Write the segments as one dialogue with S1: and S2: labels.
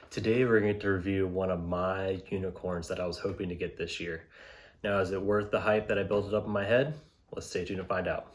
S1: Today we're going to review one of my unicorns that I was hoping to get this year. Now, is it worth the hype that I built it up in my head? Let's stay tuned to find out.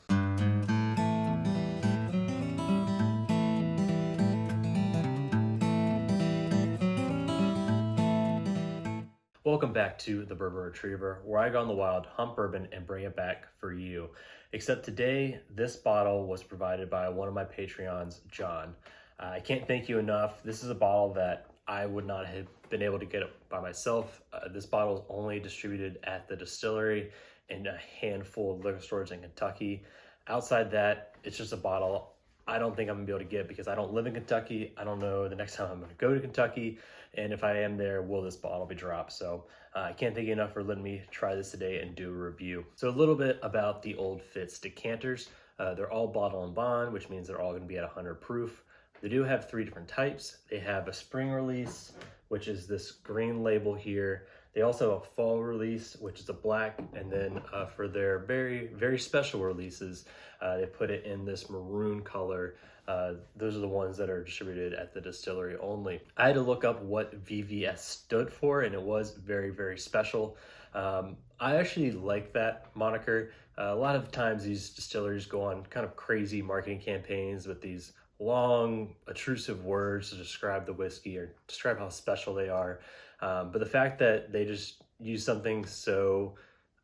S1: Welcome back to the Bourbon Retriever, where I go on the wild, hunt bourbon, and bring it back for you. Except today, this bottle was provided by one of my Patreons, John. I can't thank you enough. This is a bottle that I would not have been able to get by myself. This bottle is only distributed at the distillery and a handful of liquor stores in Kentucky. Outside that, it's just a bottle I don't think I'm gonna be able to get because I don't live in Kentucky. I don't know the next time I'm gonna go to Kentucky. And if I am there, will this bottle be dropped? So I can't thank you enough for letting me try this today and do a review. So a little bit about the Old Fitz decanters. They're all bottle and bond, which means they're all gonna be at 100 proof. They do have 3 different types. They have a spring release, which is this green label here. They also have a fall release, which is a black, and then for their very, very special releases, they put it in this maroon color. Those are the ones that are distributed at the distillery only. I had to look up what VVS stood for, and it was very, very special. I actually like that moniker. A lot of times these distilleries go on kind of crazy marketing campaigns with these long, obtrusive words to describe the whiskey or describe how special they are. But the fact that they just use something so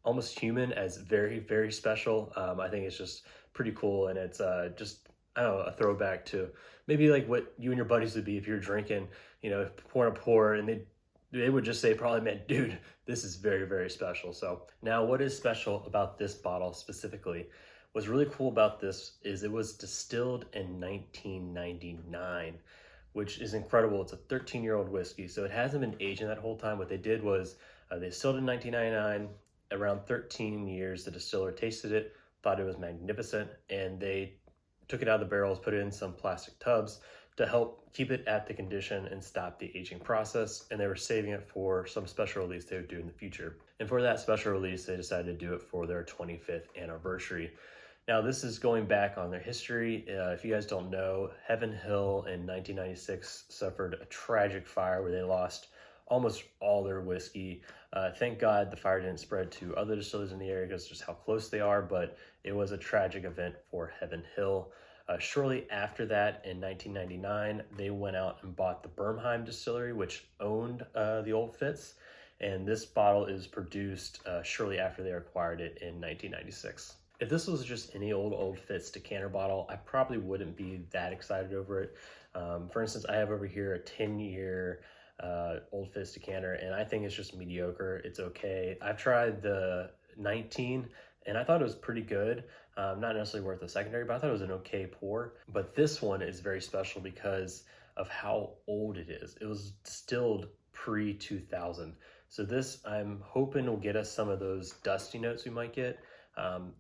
S1: almost human as very, very special, I think it's just pretty cool. And it's just, I don't know, a throwback to maybe like what you and your buddies would be if you're drinking, pouring a pour, and they would just say probably, man, dude, this is very, very special. So now what is special about this bottle specifically? What's really cool about this is it was distilled in 1999, which is incredible. It's a 13-year-old whiskey, so it hasn't been aging that whole time. What they did was they distilled in 1999. Around 13 years, the distiller tasted it, thought it was magnificent, and they took it out of the barrels, put it in some plastic tubs to help keep it at the condition and stop the aging process. And they were saving it for some special release they would do in the future. And for that special release, they decided to do it for their 25th anniversary. Now, this is going back on their history. If you guys don't know, Heaven Hill in 1996 suffered a tragic fire where they lost almost all their whiskey. Thank God the fire didn't spread to other distilleries in the area because just how close they are, but it was a tragic event for Heaven Hill. Shortly after that, in 1999, they went out and bought the Bernheim distillery, which owned the Old Fitz, and this bottle is produced shortly after they acquired it in 1996. If this was just any Old Fitz decanter bottle, I probably wouldn't be that excited over it. For instance, I have over here a 10-year Old Fitz decanter, and I think it's just mediocre. It's okay. I've tried the 19, and I thought it was pretty good. Not necessarily worth a secondary, but I thought it was an okay pour. But this one is very special because of how old it is. It was distilled pre-2000. So this, I'm hoping, will get us some of those dusty notes we might get.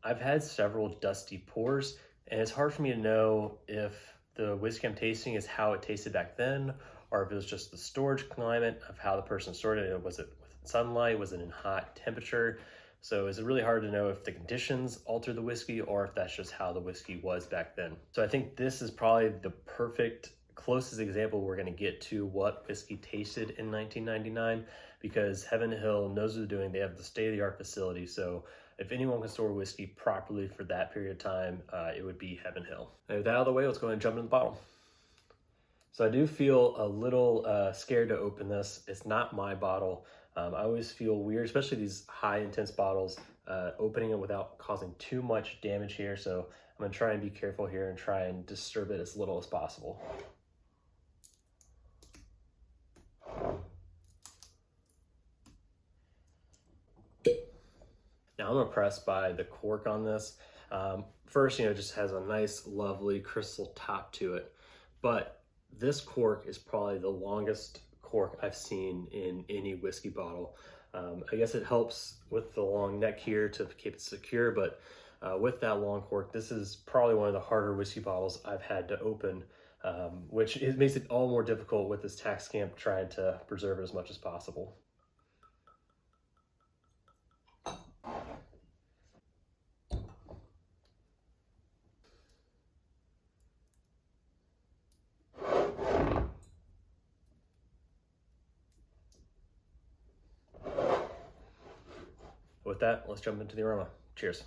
S1: I've had several dusty pours, and it's hard for me to know if the whiskey I'm tasting is how it tasted back then, or if it was just the storage climate of how the person stored it. Was it with sunlight? Was it in hot temperature? So is it really hard to know if the conditions alter the whiskey or if that's just how the whiskey was back then? So I think this is probably the perfect, closest example we're going to get to what whiskey tasted in 1999, because Heaven Hill knows what they're doing. They have the state-of-the-art facility. So if anyone can store whiskey properly for that period of time, it would be Heaven Hill. And with that out of the way, let's go ahead and jump into the bottle. So I do feel a little scared to open this. It's not my bottle. I always feel weird, especially these high intense bottles, opening it without causing too much damage here. So I'm gonna try and be careful here and try and disturb it as little as possible. Now I'm impressed by the cork on this. First, it just has a nice, lovely crystal top to it, but this cork is probably the longest cork I've seen in any whiskey bottle. I guess it helps with the long neck here to keep it secure, but with that long cork, this is probably one of the harder whiskey bottles I've had to open, which makes it all more difficult with this tax camp trying to preserve it as much as possible. With that, let's jump into the aroma. Cheers.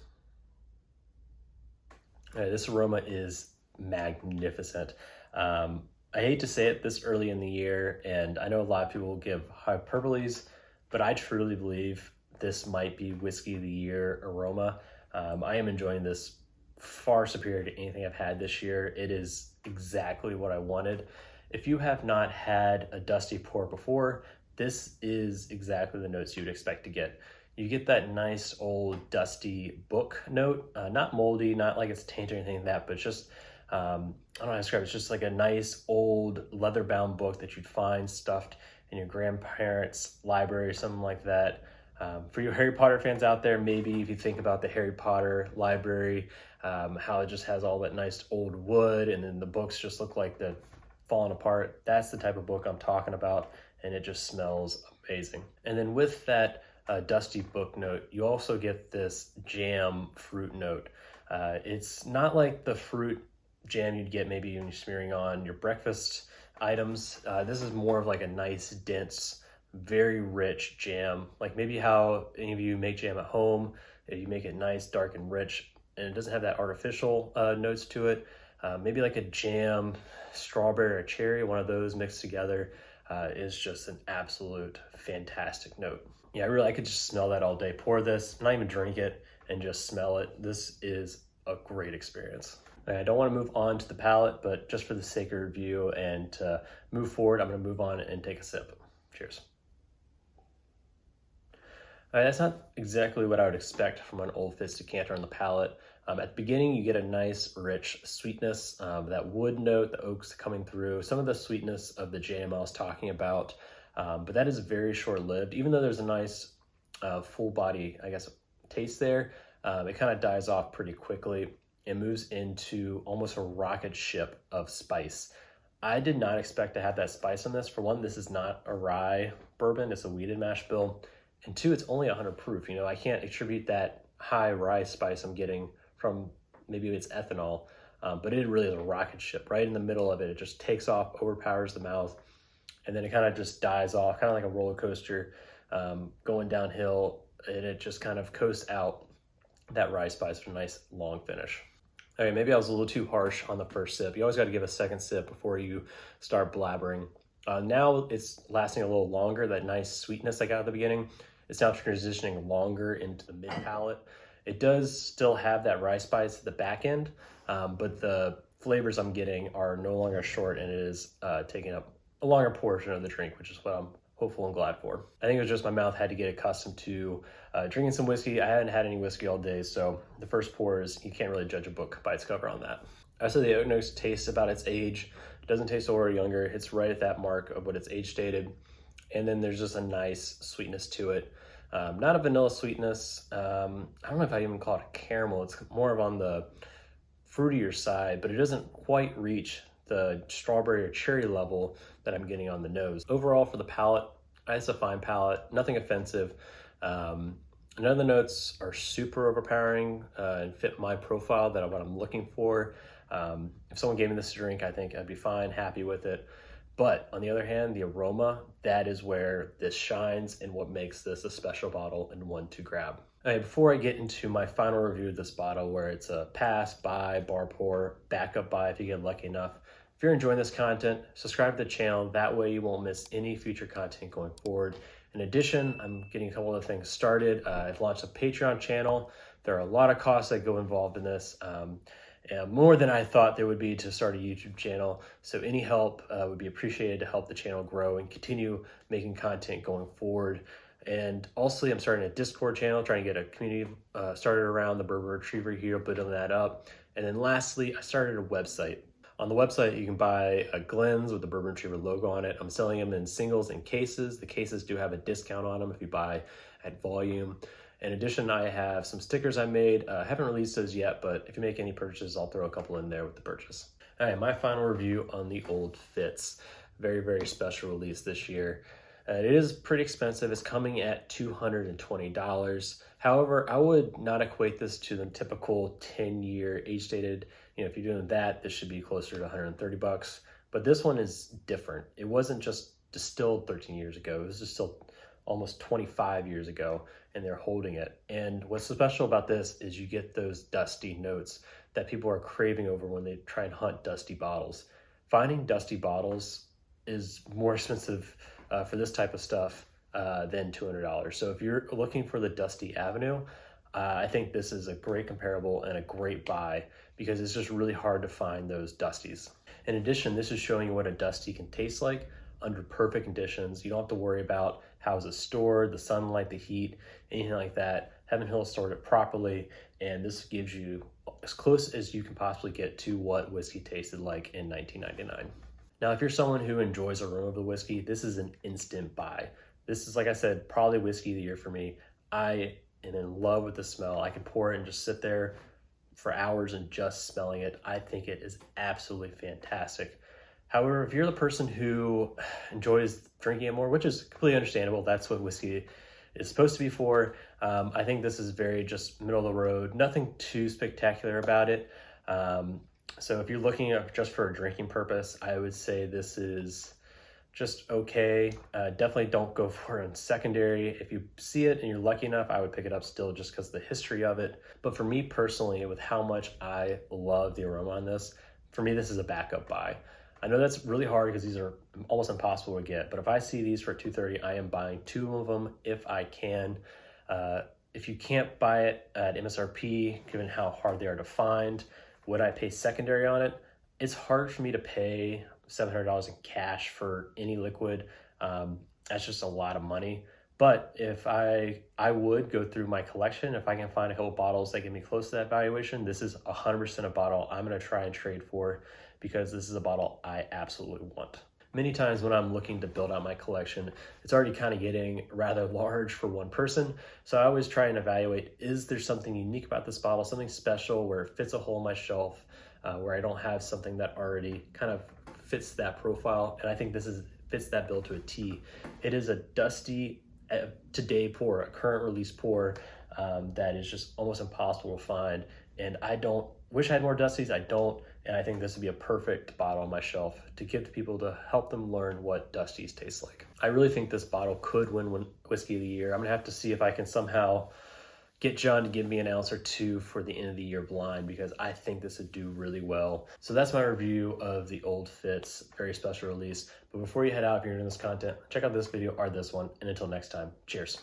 S1: All right, this aroma is magnificent. I hate to say it this early in the year, and I know a lot of people give hyperboles, but I truly believe this might be whiskey of the year aroma. I am enjoying this far superior to anything I've had this year. It is exactly what I wanted. If you have not had a dusty pour before, this is exactly the notes you would expect to get. You get that nice old dusty book note, not moldy, not like it's tainted or anything like that, but just I don't know how to describe it. It's just like a nice old leather-bound book that you'd find stuffed in your grandparents' library or something like that. For you Harry Potter fans out there, maybe if you think about the Harry Potter library, how it just has all that nice old wood and then the books just look like they're falling apart. That's the type of book I'm talking about, and it just smells amazing. And then with that dusty book note, you also get this jam fruit note. It's not like the fruit jam you'd get maybe when you're smearing on your breakfast items. This is more of like a nice, dense, very rich jam. Like maybe how any of you make jam at home, you make it nice, dark, and rich, and it doesn't have that artificial notes to it. Maybe like a jam, strawberry or cherry, one of those mixed together is just an absolute fantastic note. Yeah, I could just smell that all day. Pour this, not even drink it, and just smell it. This is a great experience. I don't want to move on to the palate, but just for the sake of review and to move forward, I'm going to move on and take a sip. Cheers. All right, that's not exactly what I would expect from an Old Fitz decanter on the palate. At the beginning, you get a nice, rich sweetness, that wood note, the oaks coming through, some of the sweetness of the jam I was talking about, but that is very short-lived. Even though there's a nice full body, I guess, taste there, it kind of dies off pretty quickly. It moves into almost a rocket ship of spice. I did not expect to have that spice on this. For one, this is not a rye bourbon, it's a wheated mash bill. And two, it's only 100 proof. You know, I can't attribute that high rye spice I'm getting from maybe it's ethanol, but it really is a rocket ship. Right in the middle of it, it just takes off, overpowers the mouth, and then it kind of just dies off, kind of like a roller coaster going downhill, and it just kind of coasts out that rye spice for a nice long finish. Okay, maybe I was a little too harsh on the first sip. You always got to give a second sip before you start blabbering. Now it's lasting a little longer, that nice sweetness I got at the beginning. It's now transitioning longer into the mid palate. It does still have that rye spice at the back end, but the flavors I'm getting are no longer short, and it is taking up a longer portion of the drink, which is what I'm hopeful and glad for. I think it was just my mouth had to get accustomed to drinking some whiskey. I hadn't had any whiskey all day, so the first pours, you can't really judge a book by its cover on that. I said the oak notes taste about its age. It doesn't taste older or younger. It's right at that mark of what its age stated. And then there's just a nice sweetness to it. Not a vanilla sweetness. I don't know if I even call it a caramel. It's more of on the fruitier side, but it doesn't quite reach the strawberry or cherry level that I'm getting on the nose. Overall, for the palate, it's a fine palate, nothing offensive. None of the notes are super overpowering and fit my profile, that what I'm looking for. If someone gave me this drink, I think I'd be fine, happy with it. But on the other hand, the aroma, that is where this shines and what makes this a special bottle and one to grab. All right, before I get into my final review of this bottle, where it's a pass, buy, bar pour, backup buy if you get lucky enough, if you're enjoying this content, subscribe to the channel. That way you won't miss any future content going forward. In addition, I'm getting a couple of things started. I've launched a Patreon channel. There are a lot of costs that go involved in this. And more than I thought there would be to start a YouTube channel. So any help would be appreciated to help the channel grow and continue making content going forward. And also, I'm starting a Discord channel, trying to get a community started around the Bourbon Retriever here, building that up. And then lastly, I started a website. On the website, you can buy a Glens with the Bourbon Retriever logo on it. I'm selling them in singles and cases. The cases do have a discount on them if you buy at volume. In addition, I have some stickers I made. I haven't released those yet, but if you make any purchases, I'll throw a couple in there with the purchase. All right, my final review on the Old Fitz. Very, very special release this year. It is pretty expensive. It's coming at $220. However, I would not equate this to the typical 10-year age-stated. You know, if you're doing that, this should be closer to $130. But this one is different. It wasn't just distilled 13 years ago. It was distilled almost 25 years ago, and they're holding it. And what's so special about this is you get those dusty notes that people are craving over when they try and hunt dusty bottles. Finding dusty bottles is more expensive for this type of stuff than $200. So if you're looking for the dusty avenue, I think this is a great comparable and a great buy because it's just really hard to find those dusties. In addition, this is showing you what a dusty can taste like under perfect conditions. You don't have to worry about how is it stored, the sunlight, the heat, anything like that. Heaven Hill stored it properly, and this gives you as close as you can possibly get to what whiskey tasted like in 1999. Now, if you're someone who enjoys aroma of the whiskey, this is an instant buy. This is, like I said, probably whiskey of the year for me. I am in love with the smell. I can pour it and just sit there for hours and just smelling it. I think it is absolutely fantastic. However, if you're the person who enjoys drinking it more, which is completely understandable, that's what whiskey is supposed to be for. I think this is very just middle of the road, nothing too spectacular about it. So if you're looking at just for a drinking purpose, I would say this is just okay. Definitely don't go for it on secondary. If you see it and you're lucky enough, I would pick it up still just because of the history of it. But for me personally, with how much I love the aroma on this, for me, this is a backup buy. I know that's really hard because these are almost impossible to get, but if I see these for $230, I am buying 2 of them if I can. If you can't buy it at MSRP, given how hard they are to find, would I pay secondary on it? It's hard for me to pay $700 in cash for any liquid. That's just a lot of money. But if I would go through my collection, if I can find a couple bottles that get me close to that valuation, this is 100% a bottle I'm gonna try and trade for because this is a bottle I absolutely want. Many times when I'm looking to build out my collection, it's already kind of getting rather large for one person. So I always try and evaluate, is there something unique about this bottle, something special where it fits a hole in my shelf, where I don't have something that already kind of fits that profile. And I think this fits that bill to a T. It is a dusty today pour, a current release pour that is just almost impossible to find. And I don't wish I had more dusties, I don't. And I think this would be a perfect bottle on my shelf to give to people to help them learn what dusties taste like. I really think this bottle could win Whiskey of the Year. I'm gonna have to see if I can somehow get John to give me an ounce or two for the end of the year blind because I think this would do really well. So that's my review of the Old Fitz very special release. But before you head out, if you're into this content, check out this video or this one. And until next time, cheers.